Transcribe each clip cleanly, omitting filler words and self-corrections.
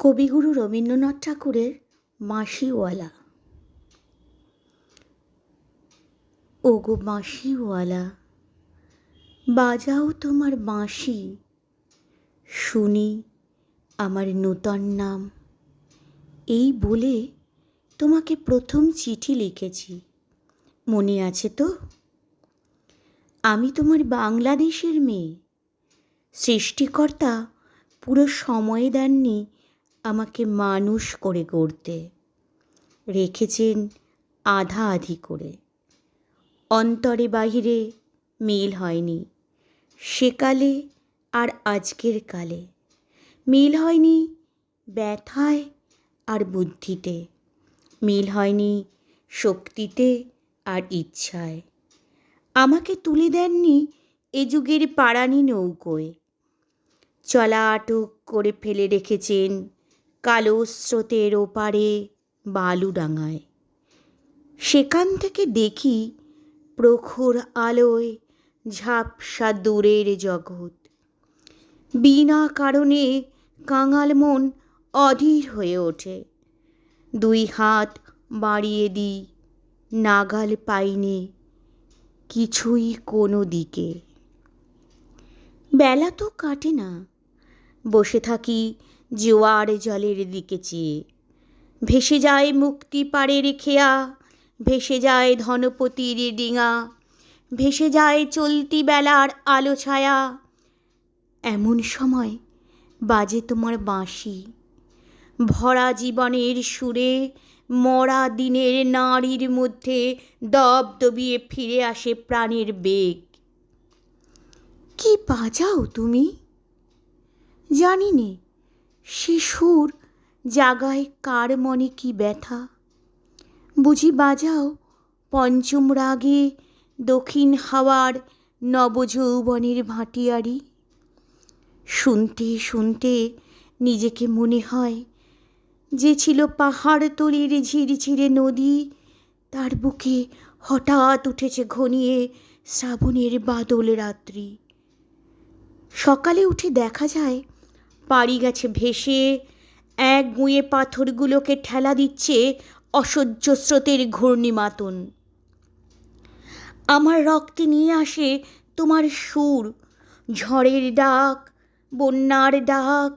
কবিগুরু রবীন্দ্রনাথ ঠাকুরের বাঁশিওয়ালা। ওগো বাঁশিওয়ালা, বাজাও তোমার বাঁশি, শুনি আমার নূতন নাম। এই বলে তোমাকে প্রথম চিঠি লিখেছি, মনে আছে তো? আমি তোমার বাংলাদেশের মেয়ে। সৃষ্টিকর্তা পুরো সময় দেননি আমাকে মানুষ করে গড়তে, রেখেছেন আধা আধি করে। অন্তরে বাহিরে মিল হয়নি সেকালে আর আজকের কালে, মিল হয়নি ব্যথায় আর বুদ্ধিতে, মিল হয়নি শক্তিতে আর ইচ্ছায়। আমাকে তুলে দেননি এ যুগের পারানি নৌকোয়, চলা আটক করে ফেলে রেখেছেন কালো স্রোতের ওপারে বালুডাঙায়। সেখান থেকে দেখি প্রখর আলোয় ঝাপসা দূরের জগৎ। বিনা কারণে কাঙাল মন অধীর হয়ে ওঠে। দুই হাত বাড়িয়ে দিই, নাগাল পাইনে কিছুই কোনো দিকে। বেলা তো কাটে না, বসে থাকি জোয়ার জলের দিকে চেয়ে। ভেসে যায় মুক্তি পাড়ের খেয়া, ভেসে যায় ধনপতির ডিঙা, ভেসে যায় চলতি বেলার আলো ছায়া। এমন সময় বাজে তোমার বাঁশি, ভরা জীবনের সুরে মরা দিনের নাড়ির মধ্যে দবদবিয়ে ফিরে আসে প্রাণের বেগ। কি বাজাও তুমি? জানি নে সে সুর জাগায় কার মনে কি ব্যথা। বুঝি বাজাও পঞ্চম রাগে দক্ষিণ হাওয়ার নবযৌবনের ভাটিয়ারি। শুনতে শুনতে নিজেকে মনে হয় যে ছিল পাহাড় তলির ঝিরঝিরে নদী, তার বুকে হঠাৎ উঠেছে ঘনিয়ে শ্রাবণের বাদল রাত্রি। সকালে উঠে দেখা যায় পাড়ি গেছে ভেসে, এক গুঁয়ে পাথরগুলোকে ঠেলা দিচ্ছে অসহ্য স্রোতের ঘূর্ণিমাতন। আমার রক্তে নিয়ে আসে তোমার সুর, ঝড়ের ডাক, বন্যার ডাক,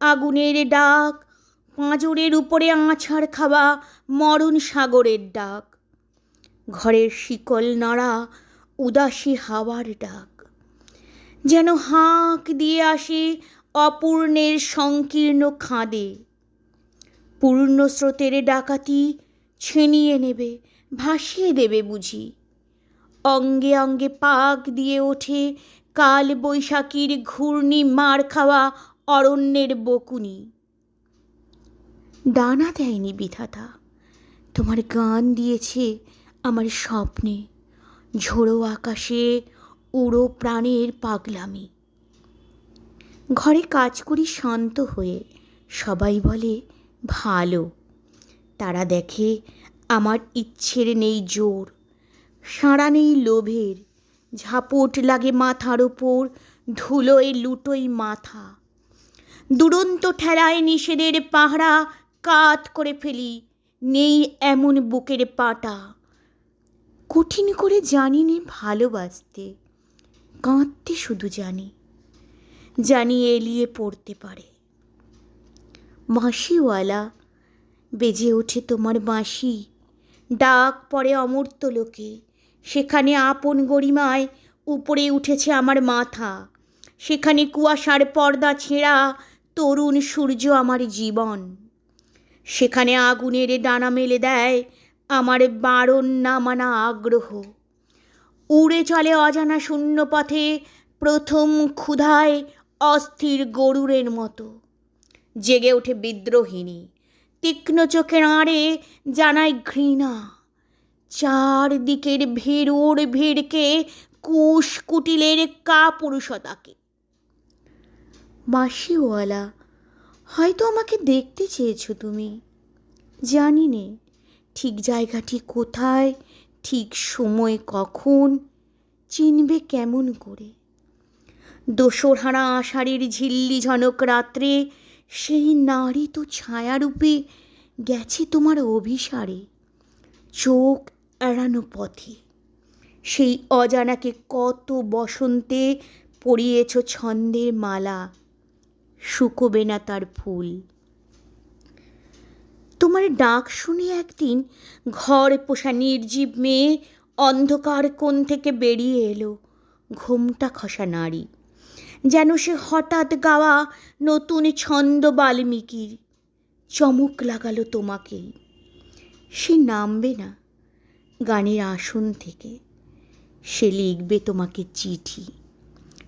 আগুনের ডাক, পাঁজরের উপরে আছাড় খাওয়া মরণ সাগরের ডাক, ঘরের শিকল নাড়া উদাসী হাওয়ার ডাক। যেন হাঁক দিয়ে আসে অপূর্ণের সংকীর্ণ খাদে। পূর্ণ স্রোতের ডাকাতি ছিনিয়ে নেবে, ভাসিয়ে দেবে বুঝি। অঙ্গে অঙ্গে পাক দিয়ে ওঠে কাল বৈশাখীর ঘূর্ণি মার খাওয়া অরণ্যের বকুনি। ডানা দেয়নি বিধাতা, তোমার গান দিয়েছে আমার স্বপ্নে, ঝোড়ো আকাশে উড়ো প্রাণের পাগলামি। ঘরে কাজ করি শান্ত হয়ে, সবাই বলে ভালো। তারা দেখে আমার ইচ্ছের নেই জোর, সাড়া নেই লোভের, ঝাপট লাগে মাথার ওপর, ধুলোয় লুটোই মাথা। দুরন্ত ঠেলায় নিষেধের পাহারা কাত করে ফেলি, নেই এমন বুকের পাটা। কঠিন করে জানি নে ভালোবাসতে, কাঁদতে শুধু জানি, জানি এলিয়ে পড়তে পারে। বাঁশিওয়ালা, বেজে ওঠে তোমার বাঁশি, ডাক পড়ে অমর্ত্য লোকে। সেখানে আপন গরিমায় উপরে উঠেছে আমার মাথা, সেখানে কুয়াশার পর্দা ছেঁড়া তরুণ সূর্য আমার জীবন। সেখানে আগুনের ডানা মেলে দেয় আমার বারণ না মানা আগ্রহ। উড়ে চলে অজানা শূন্য পথে প্রথম ক্ষুধায় অস্থির গরুরের মতো। জেগে ওঠে বিদ্রোহিণী, তীক্ষ্ণ চোখের আড়ে জানায় ঘৃণা। চারদিকের ভিড়ুর ভিড়কে কুশ কুটিলের কাপুরুষতাকে। বাঁশিওয়ালা, হয়তো আমাকে দেখতে চেয়েছো তুমি, জানি নে ঠিক জায়গাটি কোথায়, ঠিক সময় কখন, চিনবে কেমন করে। দোসরহারা আষাঢ়ের ঝিল্লি ঝনক রাত্রে সেই নারী তো ছায়ারূপে গেছে তোমার অভিসারে, চোখ এড়ানো পথে। সেই অজানাকে কত বসন্তে পরিয়েছ ছন্দের মালা, শুকোবে না তার ফুল। তোমার ডাক শুনে একদিন ঘর পোষা নির্জীব মেয়ে অন্ধকার কোণ থেকে বেরিয়ে এলো, ঘোমটা খসা নারী, যেন সে হঠাৎ গাওয়া নতুন ছন্দ বাল্মীকির। চমক লাগালো তোমাকেই। সে নামবে না গানের আসন থেকে, সে লিখবে তোমাকে চিঠি,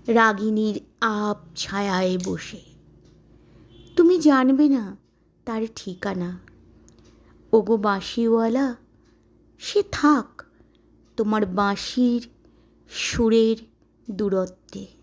রাগিনীর আব ছায়ায় বসে। তুমি জানবে না তার ঠিকানা। ওগো বাঁশিওয়ালা, সে থাক তোমার বাঁশির সুরের দূরত্বে।